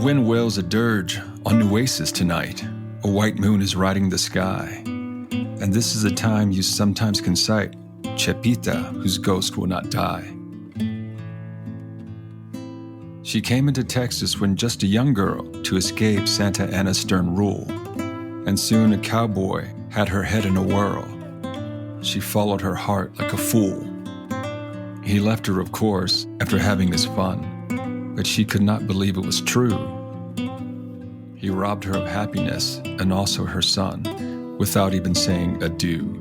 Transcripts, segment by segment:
wind wails a dirge on Nueces tonight. A white moon is riding the sky. And this is a time you sometimes can sight Chepita, whose ghost will not die. She came into Texas when just a young girl to escape Santa Anna's stern rule. And soon a cowboy had her head in a whirl. She followed her heart like a fool. He left her, of course, after having his fun, but she could not believe it was true. He robbed her of happiness and also her son, without even saying adieu.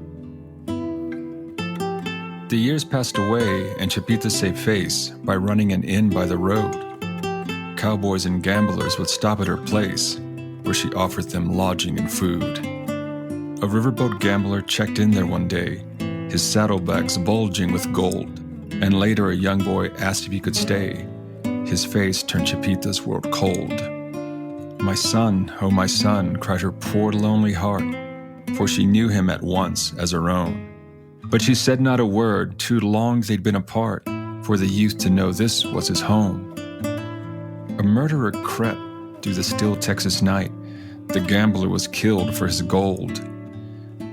The years passed away, and Chepita saved face by running an inn by the road. Cowboys and gamblers would stop at her place, where she offered them lodging and food. A riverboat gambler checked in there one day, his saddlebags bulging with gold, and later a young boy asked if he could stay. His face turned Chepita's world cold. My son, oh my son, cried her poor lonely heart, for she knew him at once as her own. But she said not a word, too long they'd been apart, for the youth to know this was his home. A murderer crept through the still Texas night. The gambler was killed for his gold.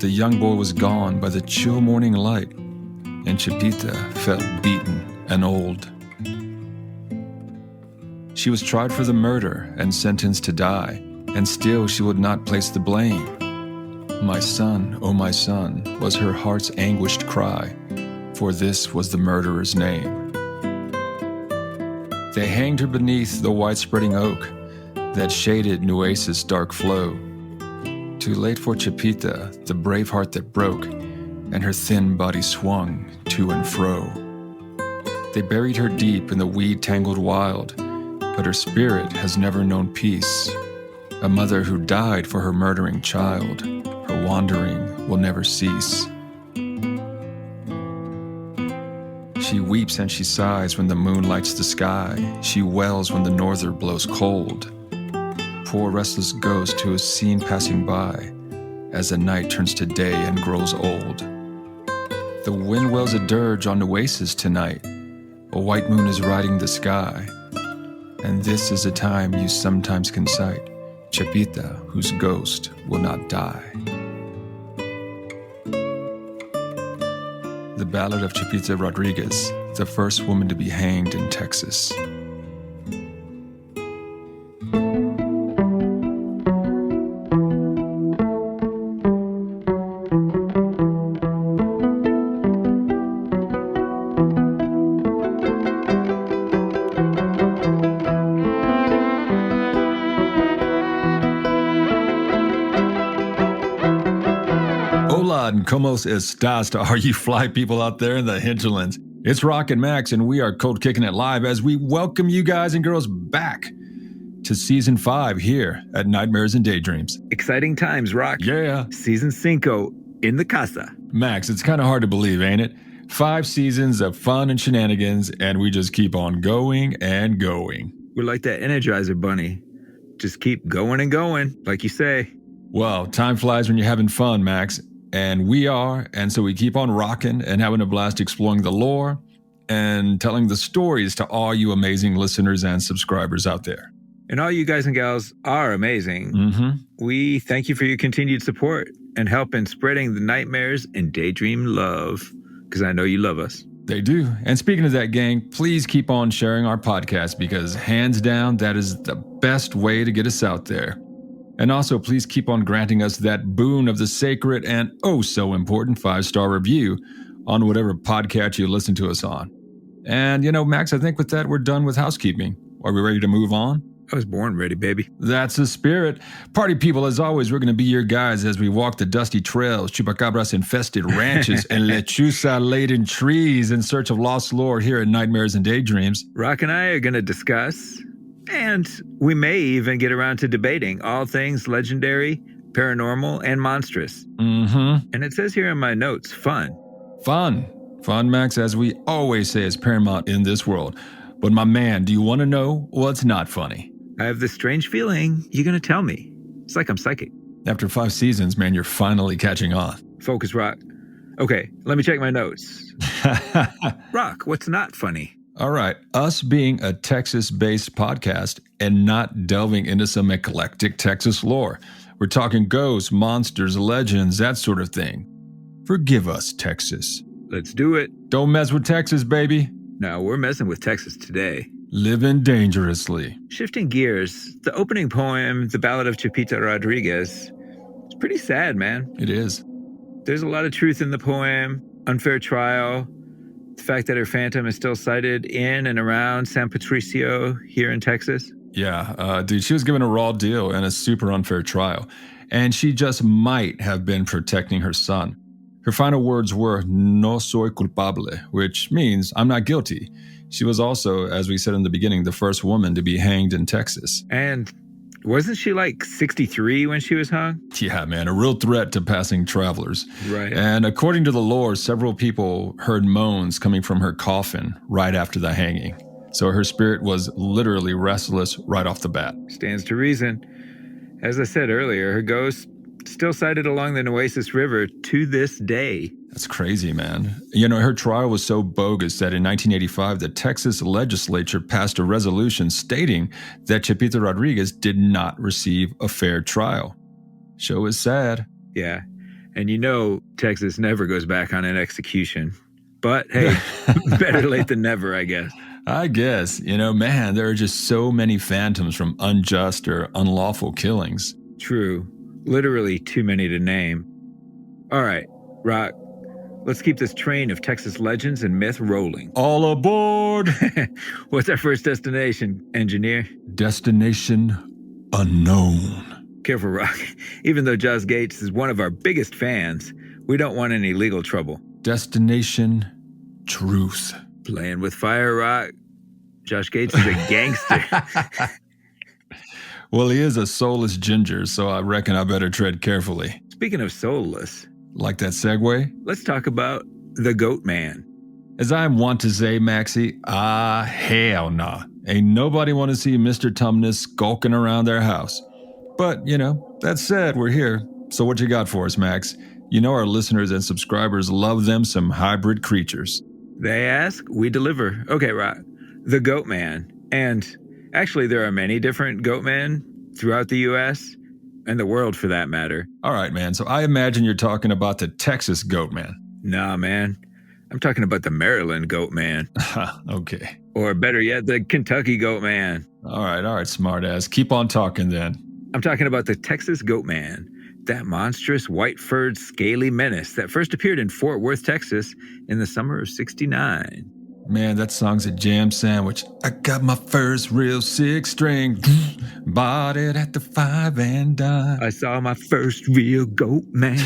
The young boy was gone by the chill morning light, and Chepita felt beaten and old. She was tried for the murder and sentenced to die, and still she would not place the blame. My son, oh my son, was her heart's anguished cry, for this was the murderer's name. They hanged her beneath the wide-spreading oak that shaded Nueces' dark flow. Too late for Chepita, the brave heart that broke, and her thin body swung to and fro. They buried her deep in the weed-tangled wild, but her spirit has never known peace. A mother who died for her murdering child, her wandering will never cease. She weeps and she sighs when the moon lights the sky. She wails when the norther blows cold. Poor restless ghost who is seen passing by as the night turns to day and grows old. The wind wails a dirge on Nueces tonight. A white moon is riding the sky. And this is a time you sometimes can sight Chepita, whose ghost will not die. The Ballad of Chepita Rodriguez, the first woman to be hanged in Texas. Hola and como estas to all you fly people out there in the hinterlands. It's Roq and Max, and we are cold kicking it live as we welcome you guys and girls back to Season 5 here at Nightmares and Daydreams. Exciting times, Roq. Yeah. Season 5 in the casa. Max, it's kind of hard to believe, ain't it? 5 seasons of fun and shenanigans, and we just keep on going and going. We're like that Energizer bunny. Just keep going and going, like you say. Well, time flies when you're having fun, Max. And we are, and so we keep on rocking and having a blast exploring the lore and telling the stories to all you amazing listeners and subscribers out there. And all you guys and gals are amazing. Mm-hmm. We thank you for your continued support and help in spreading the Nightmares and Daydream love, because I know you love us. They do. And speaking of that, gang, please keep on sharing our podcast because hands down, that is the best way to get us out there. And also, please keep on granting us that boon of the sacred and oh so important 5-star review on whatever podcast you listen to us on. And, Max, I think with that, we're done with housekeeping. Are we ready to move on? I was born ready, baby. That's the spirit. Party people, as always, we're going to be your guides as we walk the dusty trails, chupacabras-infested ranches, and lechuza-laden trees in search of lost lore here at Nightmares and Daydreams. Roq and I are going to discuss, and we may even get around to debating all things legendary, paranormal, and monstrous. Mm-hmm. And it says here in my notes, fun. Fun. Fun, Max, as we always say, is paramount in this world. But my man, do you want to know what's not funny? I have this strange feeling you're going to tell me. It's like I'm psychic. After 5 seasons, man, you're finally catching on. Focus, Roq. Okay, let me check my notes. Roq, what's not funny? All right, us being a Texas-based podcast and not delving into some eclectic Texas lore. We're talking ghosts, monsters, legends, that sort of thing. Forgive us, Texas. Let's do it. Don't mess with Texas, baby. No, we're messing with Texas today. Living dangerously. Shifting gears, the opening poem, The Ballad of Chapita Rodriguez, it's pretty sad, man. It is. There's a lot of truth in the poem, unfair trial, the fact that her phantom is still sighted in and around San Patricio here in Texas. Yeah, dude, she was given a raw deal and a super unfair trial. And she just might have been protecting her son. Her final words were, "No soy culpable," which means, "I'm not guilty." She was also, as we said in the beginning, the first woman to be hanged in Texas. And wasn't she like 63 when she was hung? Yeah, man, a real threat to passing travelers. Right. And according to the lore, several people heard moans coming from her coffin right after the hanging. So her spirit was literally restless right off the bat. Stands to reason. As I said earlier, her ghost still sighted along the Nueces River to this day. That's crazy, man. You know, her trial was so bogus that in 1985, the Texas legislature passed a resolution stating that Chapita Rodriguez did not receive a fair trial. Show is sad. Yeah. And you know, Texas never goes back on an execution. But hey, better late than never, I guess. I guess. You know, man, there are just so many phantoms from unjust or unlawful killings. True. Literally too many to name. All right, Roq, let's keep this train of Texas legends and myth rolling. All aboard! What's our first destination, engineer? Destination unknown. Careful, Roq. Even though Josh Gates is one of our biggest fans, we don't want any legal trouble. Destination truth. Playing with fire, Roq. Josh Gates is a gangster. Well, he is a soulless ginger, so I reckon I better tread carefully. Speaking of soulless, like that segue? Let's talk about the Goat Man. As I want to say, Maxie, hell nah. Ain't nobody want to see Mr. Tumnus skulking around their house. But, you know, that said, we're here. So what you got for us, Max? You know our listeners and subscribers love them some hybrid creatures. They ask, we deliver. Okay, Roq. The Goat Man. And actually, there are many different goat men throughout the U.S. and the world, for that matter. All right, man. So I imagine you're talking about the Texas goat man. Nah, man. I'm talking about the Maryland goat man. Okay. Or better yet, the Kentucky goat man. All right, smartass. Keep on talking then. I'm talking about the Texas goat man. That monstrous, white-furred, scaly menace that first appeared in Fort Worth, Texas in the summer of '69. Man, that song's a jam sandwich. I got my first real six string. Bought it at the 5 and dime. I saw my first real goat man.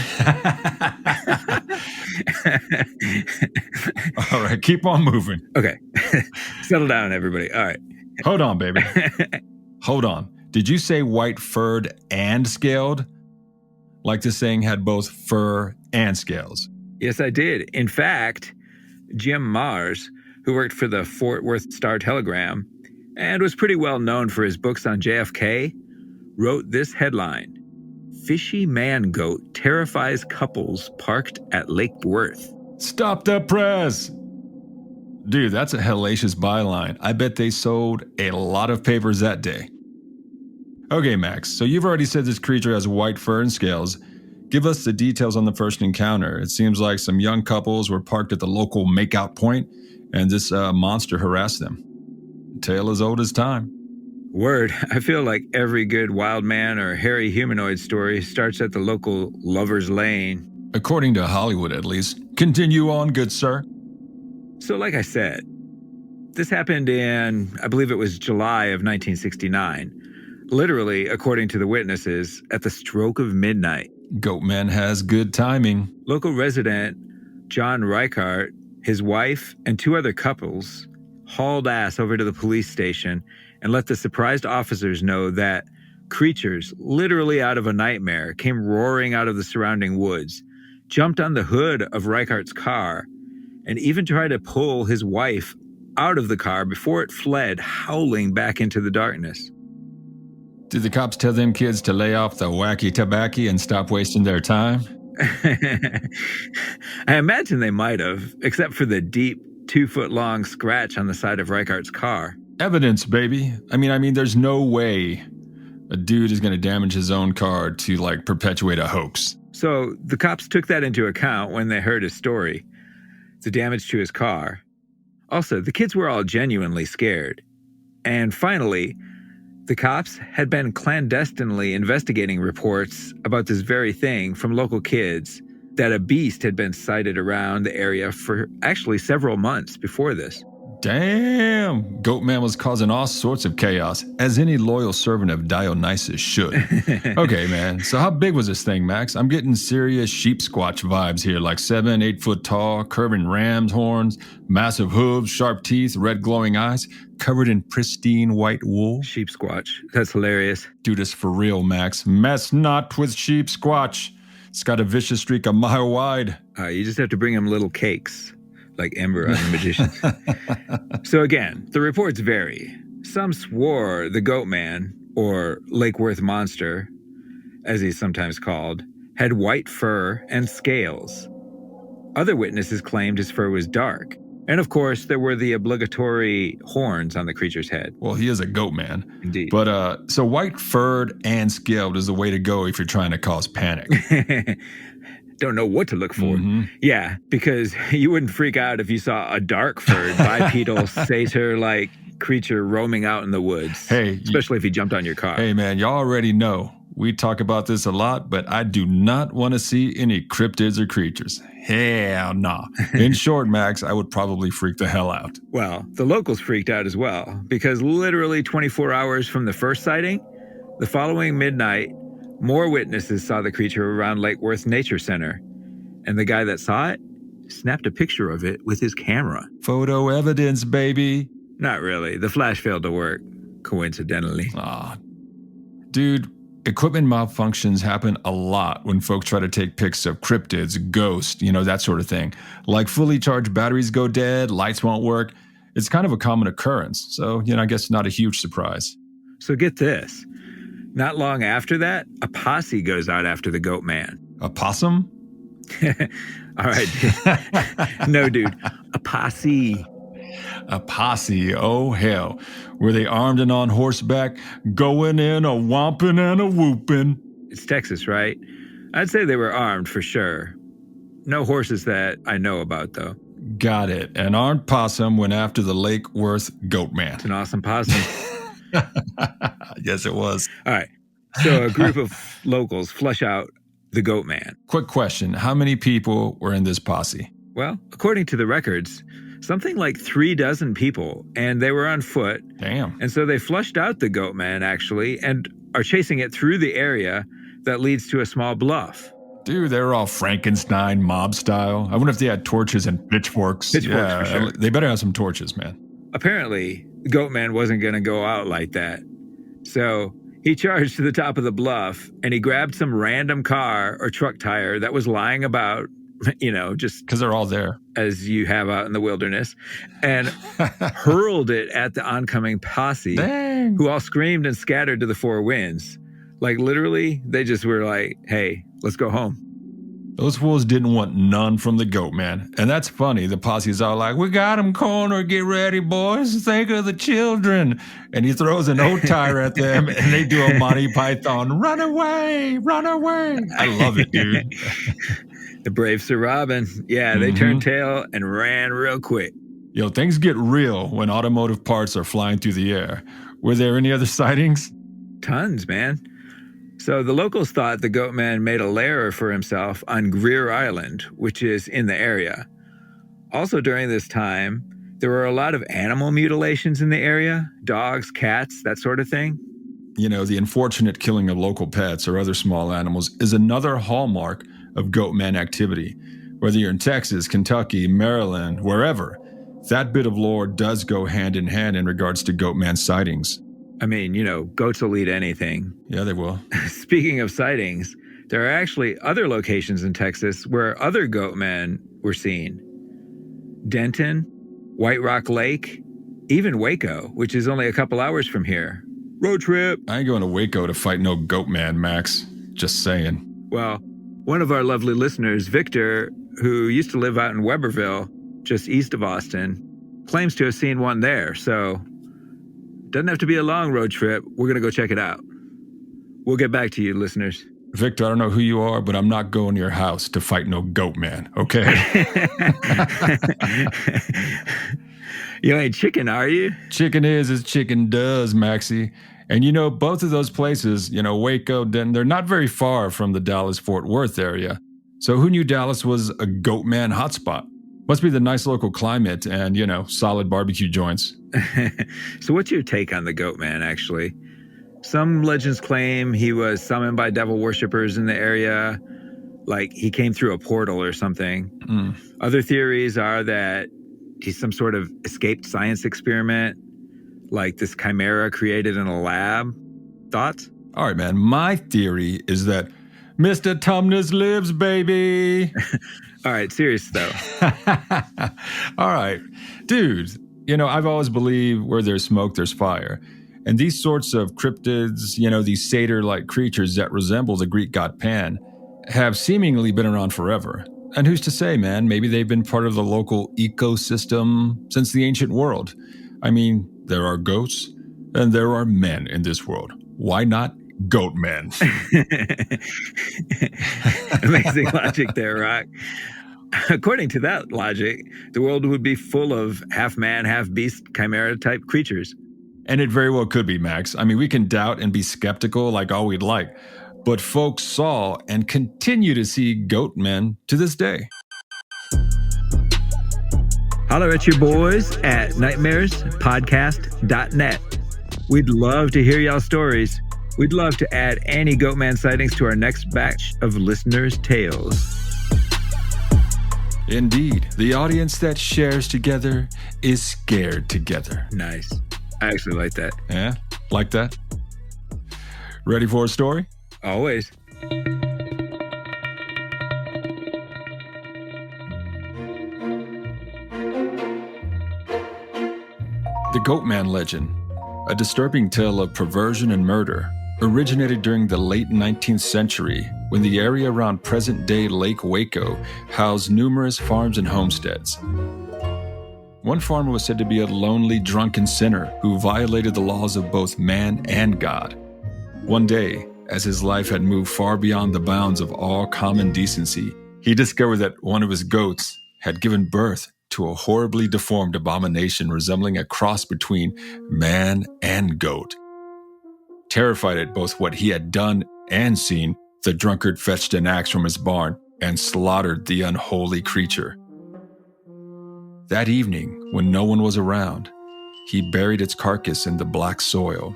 All right, keep on moving. Okay. Settle down, everybody. All right. Hold on, baby. Hold on. Did you say white furred and scaled? Like this thing had both fur and scales. Yes, I did. In fact, Jim Mars, who worked for the Fort Worth Star-Telegram and was pretty well known for his books on JFK, wrote this headline: "Fishy man goat terrifies couples parked at Lake Worth." Stop the press! Dude, that's a hellacious byline. I bet they sold a lot of papers that day. Okay, Max, so you've already said this creature has white fur and scales. Give us the details on the first encounter. It seems like some young couples were parked at the local makeout point, and this monster harassed them. Tale as old as time. Word. I feel like every good wild man or hairy humanoid story starts at the local lover's lane. According to Hollywood, at least. Continue on, good sir. So like I said, this happened in, I believe it was July of 1969. Literally, according to the witnesses, at the stroke of midnight. Goatman has good timing. Local resident John Reichart, his wife, and 2 other couples hauled ass over to the police station and let the surprised officers know that creatures, literally out of a nightmare, came roaring out of the surrounding woods, jumped on the hood of Reichart's car, and even tried to pull his wife out of the car before it fled, howling back into the darkness. Did the cops tell them kids to lay off the wacky tobacco and stop wasting their time? I imagine they might have, except for the deep, 2-foot-long scratch on the side of Reichardt's car. Evidence, baby. I mean, there's no way a dude is going to damage his own car to, perpetuate a hoax. So the cops took that into account when they heard his story, the damage to his car. Also, the kids were all genuinely scared. And finally, the cops had been clandestinely investigating reports about this very thing from local kids that a beast had been sighted around the area for actually several months before this. Damn! Goatman was causing all sorts of chaos, as any loyal servant of Dionysus should. Okay, man, so how big was this thing, Max? I'm getting serious sheep squatch vibes here, like 7-8 foot tall, curving ram's horns, massive hooves, sharp teeth, red glowing eyes, covered in pristine white wool. Sheep squatch. That's hilarious. Dude, it's for real, Max. Mess not with sheep squatch. It's got a vicious streak a mile wide. You just have to bring him little cakes, like Ember on The Magicians. So again, the reports vary. Some swore the Goatman, or Lake Worth Monster, as he's sometimes called, had white fur and scales. Other witnesses claimed his fur was dark. And of course, there were the obligatory horns on the creature's head. Well, he is a goat man. Indeed. But, so white furred and scaled is the way to go if you're trying to cause panic. Don't know what to look for. Mm-hmm. Yeah, because you wouldn't freak out if you saw a dark furred, bipedal, satyr-like creature roaming out in the woods. Hey. Especially if he jumped on your car. Hey, man, y'all already know. We talk about this a lot, but I do not want to see any cryptids or creatures. Hell nah. In short, Max, I would probably freak the hell out. Well, the locals freaked out as well, because literally 24 hours from the first sighting, the following midnight, more witnesses saw the creature around Lake Worth Nature Center. And the guy that saw it snapped a picture of it with his camera. Photo evidence, baby. Not really. The flash failed to work, coincidentally. Aw. Dude, equipment malfunctions happen a lot when folks try to take pics of cryptids, ghosts, that sort of thing. Like fully charged batteries go dead, lights won't work. It's kind of a common occurrence. So, I guess not a huge surprise. So get this. Not long after that, a posse goes out after the Goatman. A possum? All right. No, dude. A posse. A posse, oh hell. Were they armed and on horseback, going in a whomping and a whooping? It's Texas, right? I'd say they were armed for sure. No horses that I know about, though. Got it. An armed possum went after the Lake Worth Goatman. It's an awesome possum. Yes, it was. All right. So a group of locals flush out the Goatman. Quick question. How many people were in this posse? Well, according to the records, something like 36 people, and they were on foot. Damn. And so they flushed out the Goatman, actually, and are chasing it through the area that leads to a small bluff. Dude, they were all Frankenstein mob style. I wonder if they had torches and pitchforks. Pitchforks, for sure. They better have some torches, man. Apparently, the Goatman wasn't going to go out like that. So he charged to the top of the bluff, and he grabbed some random car or truck tire that was lying about, just because they're all there, as you have out in the wilderness, and hurled it at the oncoming posse. Dang. Who all screamed and scattered to the four winds. Like literally, they just were like, hey, let's go home. Those fools didn't want none from the Goatman. And that's funny. The posse's all like, we got him cornered. Get ready, boys. Think of the children. And he throws an oat tire at them, and they do a Monty Python. Run away. Run away. I love it, dude. The brave Sir Robin. Yeah, they turned tail and ran real quick. Yo, things get real when automotive parts are flying through the air. Were there any other sightings? Tons, man. So the locals thought the Goatman made a lair for himself on Greer Island, which is in the area. Also during this time, there were a lot of animal mutilations in the area, dogs, cats, that sort of thing. The unfortunate killing of local pets or other small animals is another hallmark of Goatman activity. Whether you're in Texas, Kentucky, Maryland, wherever, that bit of lore does go hand in hand in regards to Goatman sightings. I mean, goats will eat anything. Yeah, they will. Speaking of sightings, there are actually other locations in Texas where other Goatmen were seen. Denton, White Rock Lake, even Waco, which is only a couple hours from here. Road trip. I ain't going to Waco to fight no Goatman, Max. Just saying. Well, one of our lovely listeners, Victor, who used to live out in Weberville, just east of Austin, claims to have seen one there. So doesn't have to be a long road trip. We're going to go check it out. We'll get back to you, listeners. Victor, I don't know who you are, but I'm not going to your house to fight no goat man, okay? You ain't chicken, are you? Chicken is as chicken does, Maxie. And you know, both of those places, Waco, Denton, they're not very far from the Dallas-Fort Worth area. So who knew Dallas was a goat man hotspot? Must be the nice local climate and, solid barbecue joints. So what's your take on the goat man, actually? Some legends claim he was summoned by devil worshippers in the area, like he came through a portal or something. Other theories are that he's some sort of escaped science experiment, like this chimera created in a lab. Thoughts? All right, man. My theory is that Mr. Tumnus lives, baby. All right, serious though. All right. Dude, I've always believed where there's smoke, there's fire. And these sorts of cryptids, these satyr-like creatures that resemble the Greek god Pan, have seemingly been around forever. And who's to say, man, maybe they've been part of the local ecosystem since the ancient world. I mean, there are goats and there are men in this world. Why not goat men? Amazing logic there, Roq. According to that logic, the world would be full of half man, half beast, chimera type creatures. And it very well could be, Max. I mean, we can doubt and be skeptical like all we'd like, but folks saw and continue to see goat men to this day. Holler at your boys at nightmarespodcast.net. We'd love to hear y'all's stories. We'd love to add any goat man sightings to our next batch of listeners' tales. Indeed, the audience that shares together is scared together. Nice. I actually like that. Yeah, like that? Ready for a story? Always. The Goatman legend, a disturbing tale of perversion and murder, originated during the late 19th century when the area around present-day Lake Waco housed numerous farms and homesteads. One farmer was said to be a lonely, drunken sinner who violated the laws of both man and God. One day, as his life had moved far beyond the bounds of all common decency, he discovered that one of his goats had given birth to a horribly deformed abomination resembling a cross between man and goat. Terrified at both what he had done and seen, the drunkard fetched an axe from his barn and slaughtered the unholy creature. That evening, when no one was around, he buried its carcass in the black soil.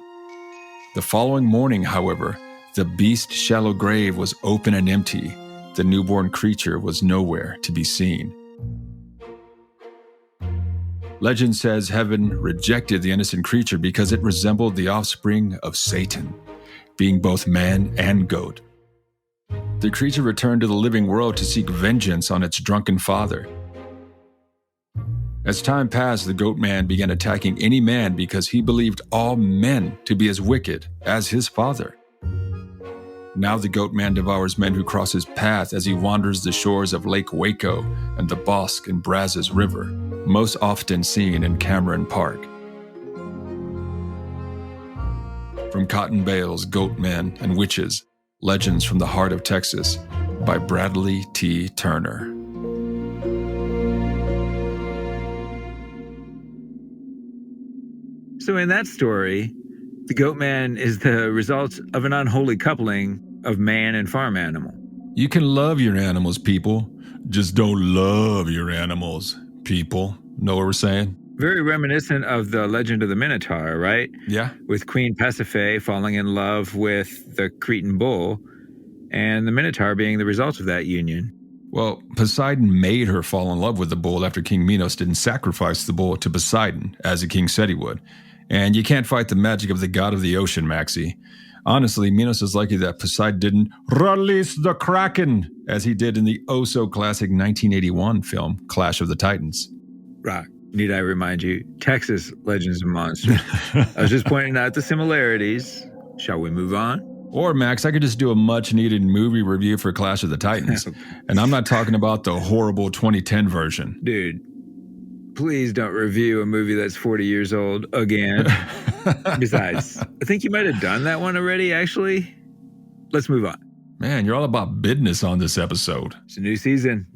The following morning, however, the beast's shallow grave was open and empty. The newborn creature was nowhere to be seen. Legend says heaven rejected the innocent creature because it resembled the offspring of Satan, being both man and goat. The creature returned to the living world to seek vengeance on its drunken father. As time passed, the goat man began attacking any man because he believed all men to be as wicked as his father. Now the goat man devours men who cross his path as he wanders the shores of Lake Waco and the Bosque and Brazos River, most often seen in Cameron Park. From Cotton Bale's Goat Men and Witches, Legends from the Heart of Texas by Bradley T. Turner. So in that story, the goat man is the result of an unholy coupling of man and farm animal. You can love your animals, people. Just don't love your animals, people. Know what we're saying? Very reminiscent of the legend of the Minotaur, right? Yeah. With Queen Pasiphae falling in love with the Cretan bull, and the Minotaur being the result of that union. Well, Poseidon made her fall in love with the bull after King Minos didn't sacrifice the bull to Poseidon, as the king said he would. And you can't fight the magic of the god of the ocean, Maxie. Honestly, Minos is lucky that Poseidon didn't release the Kraken, as he did in the oh-so-classic 1981 film, Clash of the Titans. Roq, need I remind you, Texas Legends and Monsters. I was just pointing out the similarities. Shall we move on? Or, Max, I could just do a much-needed movie review for Clash of the Titans. And I'm not talking about the horrible 2010 version. Dude, Please don't review a movie that's 40 years old again. Besides, I think you might have done that one already, actually. Let's move on. Man, you're all about business on this episode. It's a new season.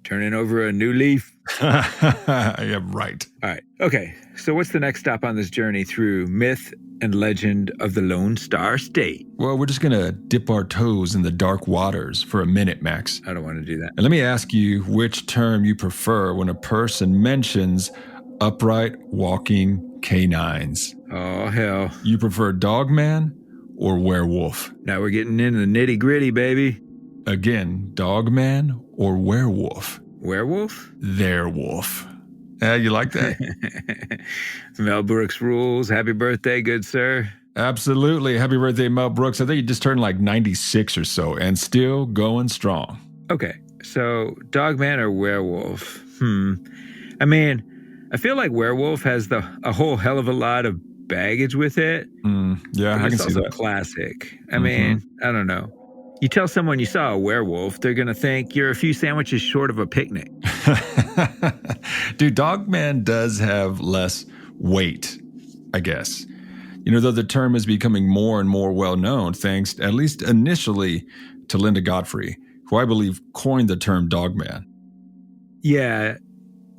Turning over a new leaf. Yeah, right. All right. Okay. So what's the next stop on this journey through myth and legend of the Lone Star State? Well, we're just going to dip our toes in the dark waters for a minute, Max. I don't want to do that. And let me ask you which term you prefer when a person mentions upright walking canines. Oh, hell. You prefer dogman or werewolf? Now we're getting into the nitty gritty, baby. Again, dogman or werewolf? Werewolf? Their wolf. You like that? Mel Brooks rules. Happy birthday, good sir. Absolutely. Happy birthday, Mel Brooks. I think you just turned like 96 or so and still going strong. Okay, so dogman or werewolf? I mean, I feel like werewolf has a whole hell of a lot of baggage with it. Yeah, I can see that. Classic. I mean, I don't know. You tell someone you saw a werewolf, they're going to think you're a few sandwiches short of a picnic. Dude, dogman does have less weight, I guess. You know, though the term is becoming more and more well-known, thanks, at least initially, to Linda Godfrey, who I believe coined the term dogman. Yeah,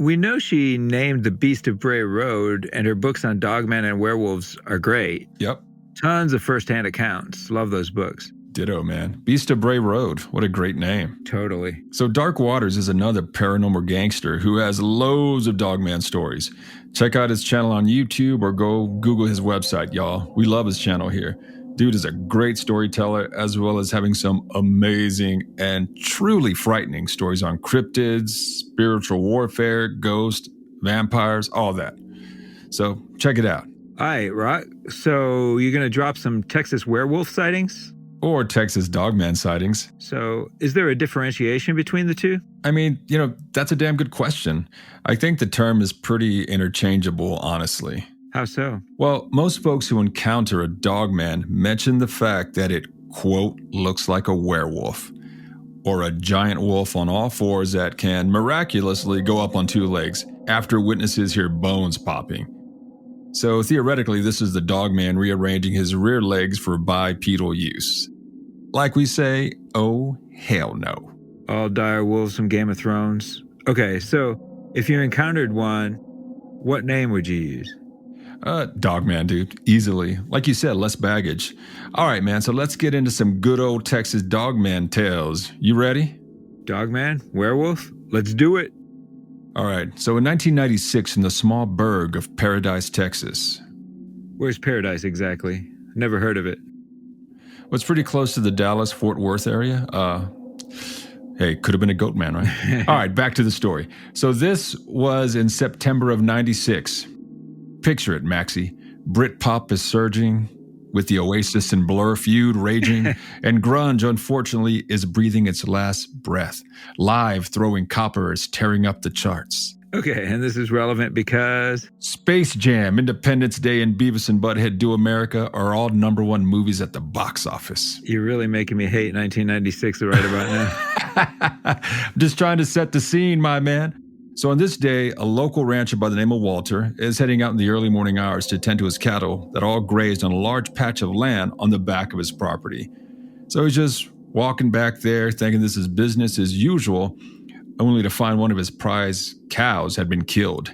we know she named the Beast of Bray Road, and her books on dogman and werewolves are great. Yep. Tons of first-hand accounts. Love those books. Ditto, man. Beast of Bray Road. What a great name. Totally. So Dark Waters is another paranormal gangster who has loads of dogman stories. Check out his channel on YouTube or go Google his website, y'all. We love his channel here. Dude is a great storyteller, as well as having some amazing and truly frightening stories on cryptids, spiritual warfare, ghosts, vampires, all that. So check it out. All right, Roq. So you're going to drop some Texas werewolf sightings? Or Texas dogman sightings. So is there a differentiation between the two? I mean, you know, that's a damn good question. I think the term is pretty interchangeable, honestly. How so? Well, most folks who encounter a dogman mention the fact that it, quote, looks like a werewolf, or a giant wolf on all fours that can miraculously go up on two legs after witnesses hear bones popping. So theoretically, this is the dogman rearranging his rear legs for bipedal use. Like we say, oh, hell no. All dire wolves from Game of Thrones. Okay, so if you encountered one, what name would you use? Dogman, dude. Easily. Like you said, less baggage. All right, man, so let's get into some good old Texas dogman tales. You ready? Dogman? Werewolf? Let's do it. All right, so in 1996 in the small burg of Paradise, Texas. Where's Paradise exactly? Never heard of it. Well, it's pretty close to the Dallas-Fort Worth area. Hey, could have been a goat man, right? All right, back to the story. So this was in September of 96. Picture it, Maxie. Britpop is surging, with the Oasis and Blur feud raging, and grunge, unfortunately, is breathing its last breath. Live Throwing Copper is tearing up the charts. Okay, and this is relevant because... Space Jam, Independence Day, and Beavis and Butthead Do America are all #1 movies at the box office. You're really making me hate 1996 right about now. I'm just trying to set the scene, my man. So on this day, a local rancher by the name of Walter is heading out in the early morning hours to tend to his cattle that all grazed on a large patch of land on the back of his property. So he's just walking back there thinking this is business as usual, only to find one of his prize cows had been killed.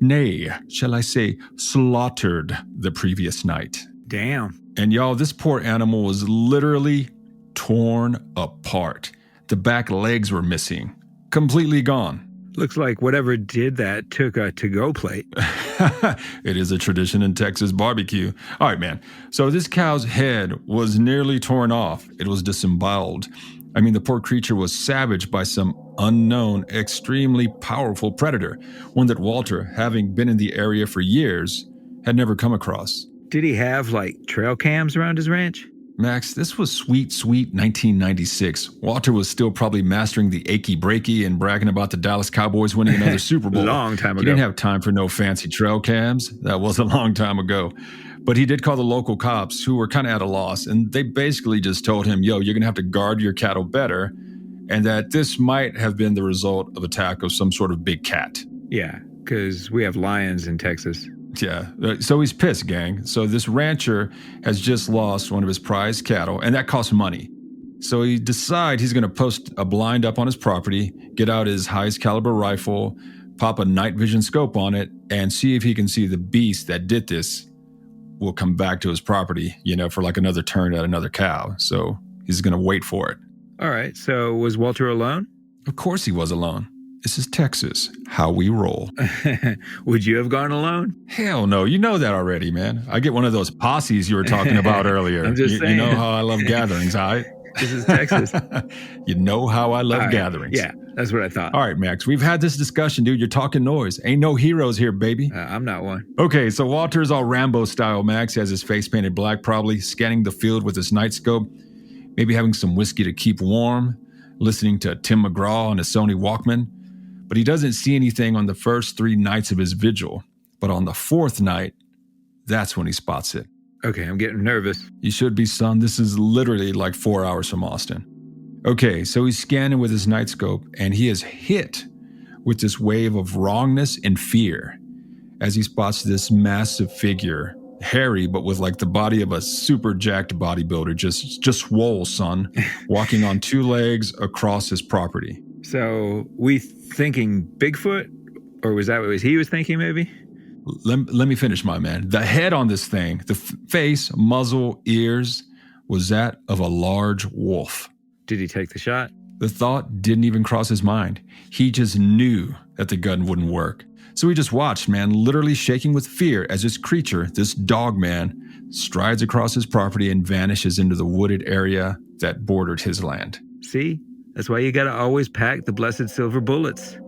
Nay, shall I say, slaughtered the previous night. Damn. And y'all, this poor animal was literally torn apart. The back legs were missing, completely gone. Looks like whatever did that took a to-go plate. It is a tradition in Texas barbecue. All right, man. So this cow's head was nearly torn off. It was disemboweled. I mean, the poor creature was savaged by some unknown, extremely powerful predator, one that Walter, having been in the area for years, had never come across. Did he have, like, trail cams around his ranch? Max, this was sweet 1996. Walter was still probably mastering the achy breaky and bragging about the Dallas Cowboys winning another Super Bowl. Long time ago. He didn't have time for no fancy trail cams. That was a long time ago. But he did call the local cops, who were kind of at a loss, and they basically just told him, yo, you're going to have to guard your cattle better, and that this might have been the result of attack of some sort of big cat. Yeah. because we have lions in Texas. Yeah, so he's pissed, gang. So this rancher has just lost one of his prized cattle, and that costs money. So he decides he's going to post a blind up on his property, get out his highest caliber rifle, pop a night vision scope on it, and see if he can see the beast that did this will come back to his property, for like another turn at another cow. So he's going to wait for it. All right, so was Walter alone? Of course he was alone. This is Texas, how we roll. Would you have gone alone? Hell no, you know that already, man. I get one of those posses you were talking about earlier. I'm just saying. You know how I love gatherings, all right? This is Texas. You know how I love gatherings. Yeah, that's what I thought. All right, Max, we've had this discussion, dude. You're talking noise. Ain't no heroes here, baby. I'm not one. Okay, so Walter's all Rambo style, Max. He has his face painted black, probably scanning the field with his night scope, maybe having some whiskey to keep warm, listening to Tim McGraw on his Sony Walkman. But he doesn't see anything on the first 3 nights of his vigil. But on the 4th night, that's when he spots it. Okay, I'm getting nervous. You should be, son. This is literally like 4 hours from Austin. Okay, so he's scanning with his night scope, and he is hit with this wave of wrongness and fear as he spots this massive figure, hairy, but with like the body of a super jacked bodybuilder, just swole, son, walking on 2 legs across his property. So we thinking Bigfoot? Or was that what he was thinking maybe? Let me finish, my man. The head on this thing, the face, muzzle, ears, was that of a large wolf. Did he take the shot? The thought didn't even cross his mind. He just knew that the gun wouldn't work. So he just watched, man, literally shaking with fear as this creature, this dog man, strides across his property and vanishes into the wooded area that bordered his land. See? That's why you gotta always pack the blessed silver bullets.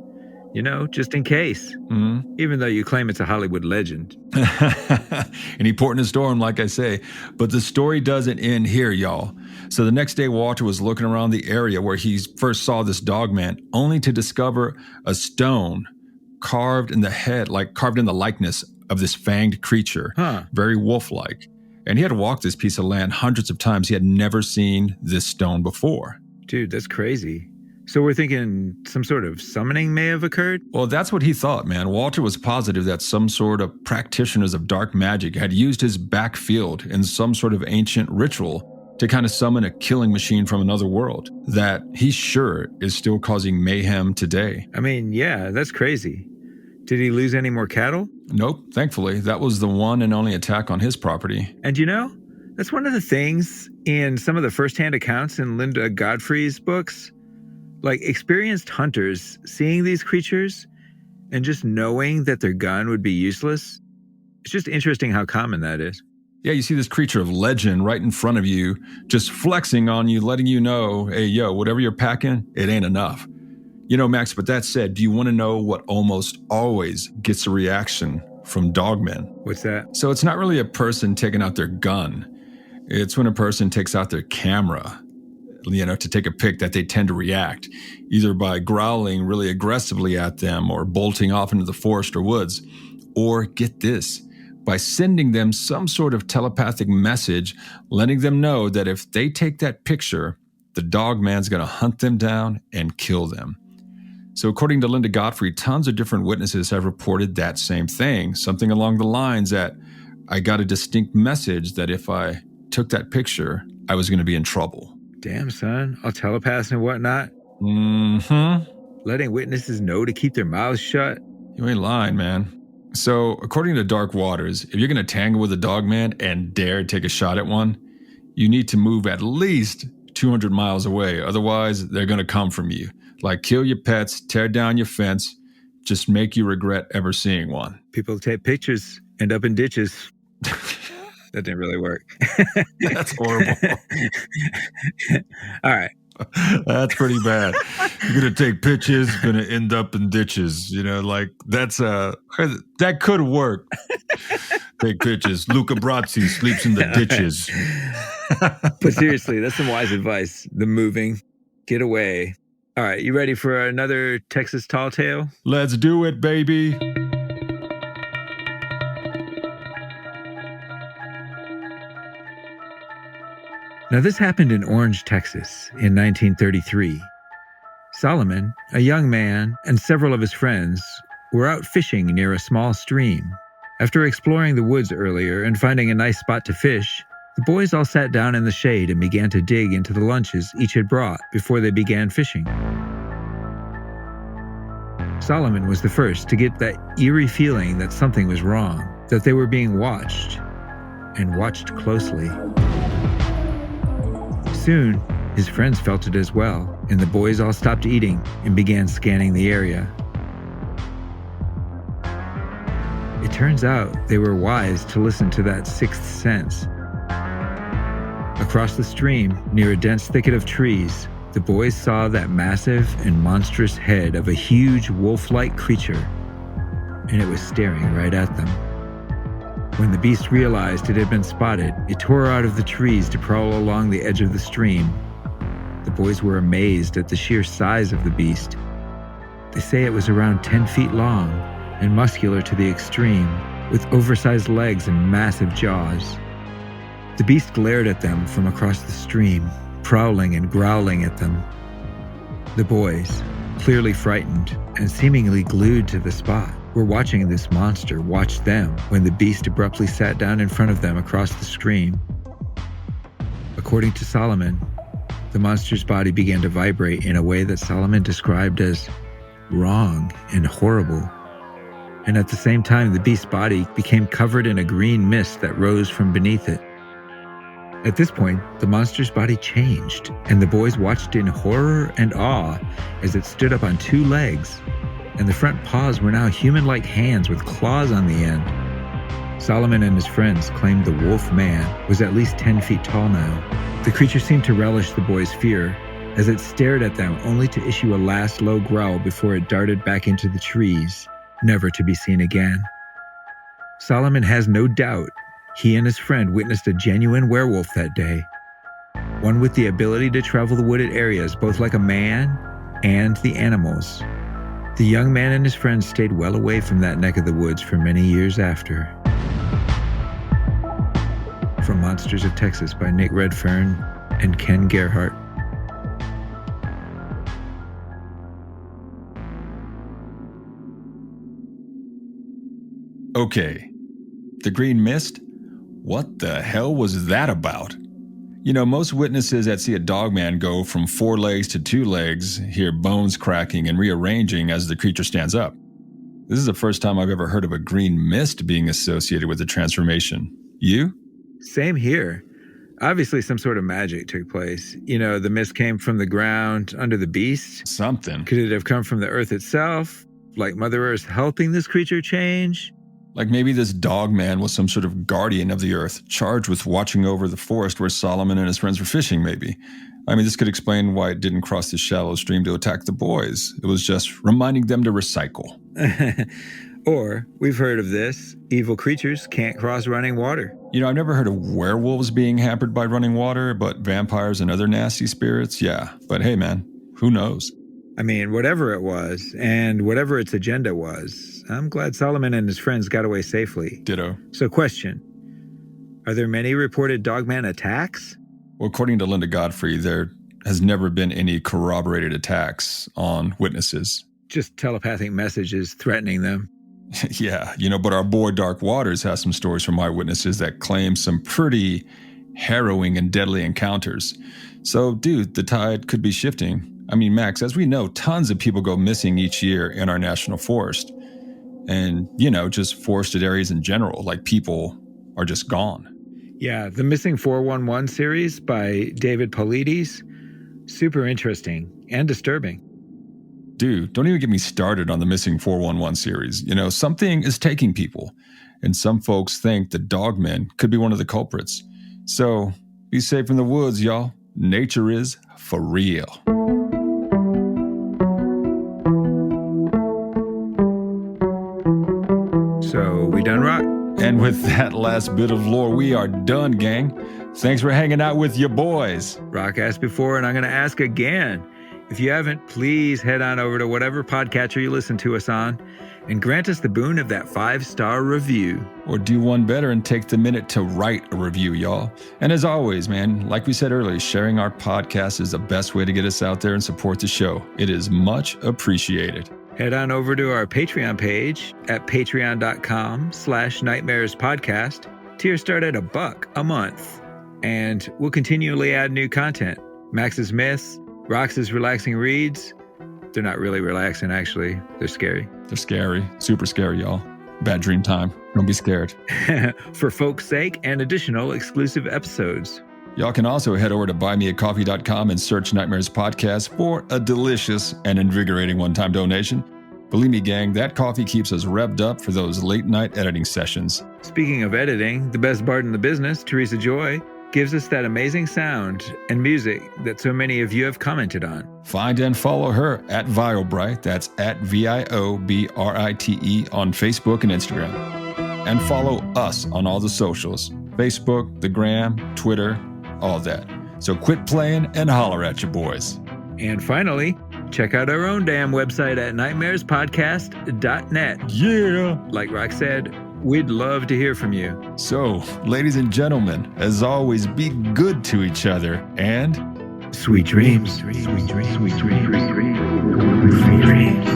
Just in case. Mm-hmm. Even though you claim it's a Hollywood legend. And he poured in a storm, like I say. But the story doesn't end here, y'all. So the next day, Walter was looking around the area where he first saw this dog man, only to discover a stone carved in the likeness of this fanged creature. Very wolf-like. And he had walked this piece of land hundreds of times. He had never seen this stone before. Dude, that's crazy. So we're thinking some sort of summoning may have occurred? Well, that's what he thought, man. Walter was positive that some sort of practitioners of dark magic had used his backfield in some sort of ancient ritual to kind of summon a killing machine from another world that he's sure is still causing mayhem today. I mean, yeah, that's crazy. Did he lose any more cattle? Nope, thankfully. That was the one and only attack on his property. And that's one of the things in some of the firsthand accounts in Linda Godfrey's books. Like experienced hunters seeing these creatures and just knowing that their gun would be useless. It's just interesting how common that is. Yeah, you see this creature of legend right in front of you, just flexing on you, letting you know, hey, yo, whatever you're packing, it ain't enough. Max, but that said, do you want to know what almost always gets a reaction from dogmen? What's that? So it's not really a person taking out their gun. It's when a person takes out their camera, to take a pic, that they tend to react, either by growling really aggressively at them or bolting off into the forest or woods, or get this, by sending them some sort of telepathic message, letting them know that if they take that picture, the dog man's going to hunt them down and kill them. So according to Linda Godfrey, tons of different witnesses have reported that same thing, something along the lines that I got a distinct message that if I took that picture, I was going to be in trouble. Damn, son. All telepaths and whatnot. Mm-hmm. Letting witnesses know to keep their mouths shut. You ain't lying, man. So, according to Dark Waters, if you're going to tangle with a dog man and dare take a shot at one, you need to move at least 200 miles away. Otherwise, they're going to come from you. Like kill your pets, tear down your fence, just make you regret ever seeing one. People take pictures, end up in ditches. That didn't really work. That's horrible. All right. That's pretty bad. You're going to take pictures, going to end up in ditches. That could work. Take pictures. Luca Brasi sleeps in the ditches. But seriously, that's some wise advice. The moving, get away. All right, you ready for another Texas tall tale? Let's do it, baby. Now, this happened in Orange, Texas in 1933. Solomon, a young man, and several of his friends were out fishing near a small stream. After exploring the woods earlier and finding a nice spot to fish, the boys all sat down in the shade and began to dig into the lunches each had brought before they began fishing. Solomon was the first to get that eerie feeling that something was wrong, that they were being watched, and watched closely. Soon, his friends felt it as well, and the boys all stopped eating and began scanning the area. It turns out they were wise to listen to that sixth sense. Across the stream, near a dense thicket of trees, the boys saw that massive and monstrous head of a huge wolf-like creature, and it was staring right at them. When the beast realized it had been spotted, it tore out of the trees to prowl along the edge of the stream. The boys were amazed at the sheer size of the beast. They say it was around 10 feet long and muscular to the extreme, with oversized legs and massive jaws. The beast glared at them from across the stream, prowling and growling at them. The boys, clearly frightened and seemingly glued to the spot, were watching this monster watch them when the beast abruptly sat down in front of them across the stream. According to Solomon, the monster's body began to vibrate in a way that Solomon described as wrong and horrible. And at the same time, the beast's body became covered in a green mist that rose from beneath it. At this point, the monster's body changed, and the boys watched in horror and awe as it stood up on two legs, and the front paws were now human-like hands with claws on the end. Solomon and his friends claimed the wolf man was at least 10 feet tall now. The creature seemed to relish the boys' fear as it stared at them only to issue a last low growl before it darted back into the trees, never to be seen again. Solomon has no doubt he and his friend witnessed a genuine werewolf that day, one with the ability to travel the wooded areas both like a man and the animals. The young man and his friends stayed well away from that neck of the woods for many years after. From Monsters of Texas by Nick Redfern and Ken Gerhardt. Okay, the green mist? What the hell was that about? You know, most witnesses that see a dogman go from 4 legs to 2 legs hear bones cracking and rearranging as the creature stands up. This is the first time I've ever heard of a green mist being associated with the transformation. You? Same here. Obviously, some sort of magic took place. You know, the mist came from the ground under the beast. Something. Could it have come from the earth itself? Like Mother Earth helping this creature change? Like maybe this dogman was some sort of guardian of the earth, charged with watching over the forest where Solomon and his friends were fishing, maybe. I mean, this could explain why it didn't cross the shallow stream to attack the boys. It was just reminding them to recycle. Or, we've heard of this, evil creatures can't cross running water. You know, I've never heard of werewolves being hampered by running water, but vampires and other nasty spirits, yeah. But hey, man, who knows? I mean, whatever it was, and whatever its agenda was, I'm glad Solomon and his friends got away safely. Ditto. So question, are there many reported dogman attacks? Well, according to Linda Godfrey, there has never been any corroborated attacks on witnesses. Just telepathic messages threatening them. Yeah, you know, but our boy Dark Waters has some stories from eyewitnesses that claim some pretty harrowing and deadly encounters. So, dude, the tide could be shifting. I mean, Max, as we know, tons of people go missing each year in our national forest. And, you know, just forested areas in general, like people are just gone. Yeah, the Missing 411 series by David Paulides, super interesting and disturbing. Dude, don't even get me started on the Missing 411 series. You know, something is taking people, and some folks think the dogmen could be one of the culprits. So, be safe in the woods, y'all. Nature is for real. So, we done, Roq? And with that last bit of lore, we are done, gang. Thanks for hanging out with your boys. Roq asked before, and I'm going to ask again. If you haven't, please head on over to whatever podcatcher you listen to us on and grant us the boon of that 5-star review. Or do one better and take the minute to write a review, y'all. And as always, man, like we said earlier, sharing our podcast is the best way to get us out there and support the show. It is much appreciated. Head on over to our Patreon page at patreon.com/nightmarespodcast. Tiers start at $1 a month, and we'll continually add new content. Max's Myths, Rox's Relaxing Reads. They're not really relaxing, actually. They're scary. They're scary. Super scary, y'all. Bad dream time. Don't be scared. For folks' sake and additional exclusive episodes. Y'all can also head over to buymeacoffee.com and search Nightmares Podcast for a delicious and invigorating one-time donation. Believe me, gang, that coffee keeps us revved up for those late-night editing sessions. Speaking of editing, the best bard in the business, Teresa Joy, gives us that amazing sound and music that so many of you have commented on. Find and follow her at Viobrite, that's at VIOBRITE on Facebook and Instagram. And follow us on all the socials, Facebook, the Gram, Twitter, all that. So quit playing and holler at your boys. And finally, check out our own damn website at nightmarespodcast.net. Yeah! Like Roq said, we'd love to hear from you. So, ladies and gentlemen, as always, be good to each other and sweet dreams. Sweet dreams. Sweet dreams. Sweet dreams. Sweet dreams.